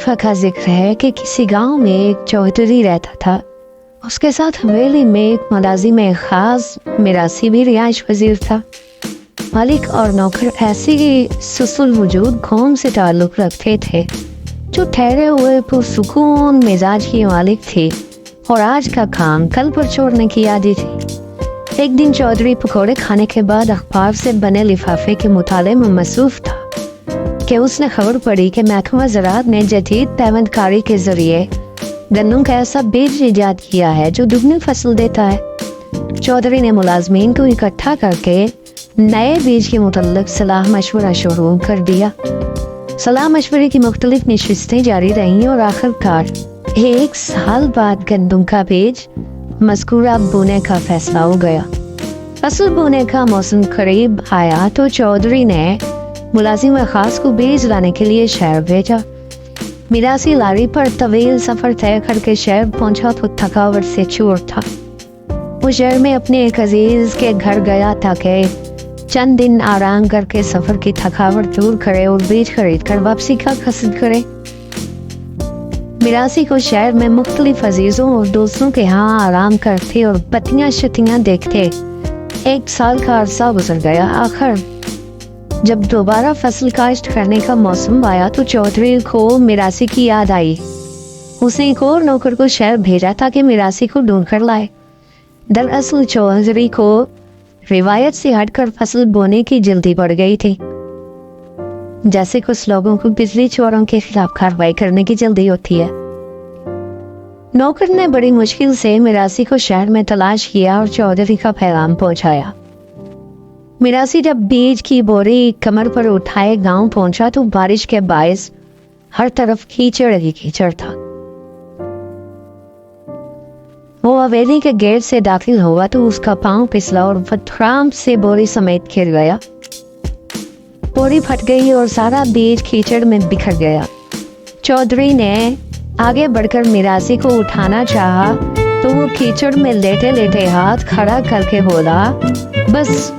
दफा का जिक्र है कि किसी गांव में एक चौधरी रहता था। उसके साथ हवेली में एक मुलाजिम खास मिरासी भी रिहाइश पजीर था। मालिक और नौकर ऐसी सुसुल वजूद कौम से ताल्लुक रखते थे जो ठहरे हुए पुरसुकून मिजाज की मालिक थी और आज का काम कल पर छोड़ने की आदी थी। एक दिन चौधरी पकौड़े खाने के बाद अखबार से बने लिफाफे के मुताले में मसरूफ था कि उसने खबर पड़ी कि महकमा ज़राअत ने जदीद पैवंदकारी के जरिए गन्नों का ऐसा बीज ईजाद किया है जो दुगनी फसल देता है। चौधरी ने मुलाजमीन को इकट्ठा करके नए बीज के मुतल्लिक सलाह मशवरा शुरू कर दिया। सलाह मशवरे की मुख्तलिफ नशिस्तें जारी रहीं और आखिरकार 1 साल बाद गंदम का बीज मज़कूरा बोने का फैसला हो गया। फसल बोने का मौसम करीब आया तो चौधरी ने मुलाजिम खास को बीज लाने के लिए शहर भेजा। मिरासी लारी पर तवील सफर तय करके शहर पहुंचा तो थकावट से चूर था। वो शहर में अपने एक अजीज के घर गया ताकि चंद दिन आराम करके सफर की थकावट दूर करे और बीज खरीद कर वापसी का कसद करे। मिरासी को शहर में मुख्तलिफ अजीजों और दोस्तों के यहाँ आराम करते और पत्तियां शतियां देखते 1 साल का अरसा गुजर गया। आखिर जब दोबारा फसल काश्त करने का मौसम आया तो चौधरी को मिरासी की याद आई। उसने एक और नौकर को शहर भेजा ताकि मिरासी को ढूंढ कर लाए। दरअसल चौधरी को रिवायत से हटकर फसल बोने की जल्दी बढ़ गई थी, जैसे कुछ लोगों को बिजली चोरों के खिलाफ कार्रवाई करने की जल्दी होती है। नौकर ने बड़ी मुश्किल से मिरासी को शहर में तलाश किया और चौधरी का पैगाम पहुंचाया। मिरासी जब बीज की बोरी कमर पर उठाए गांव पहुंचा तो बारिश के बायस हर तरफ कीचड़ ही कीचड़ था। वो हवेली के गेट से दाखिल हुआ तो उसका पांव फिसला और फटराम से बोरी समेत गिर गया। बोरी फट गई और सारा बीज कीचड़ में बिखर गया। चौधरी ने आगे बढ़कर मिरासी को उठाना चाहा तो वो कीचड़ में लेटे लेटे हाथ खड़ा करके बोला, बस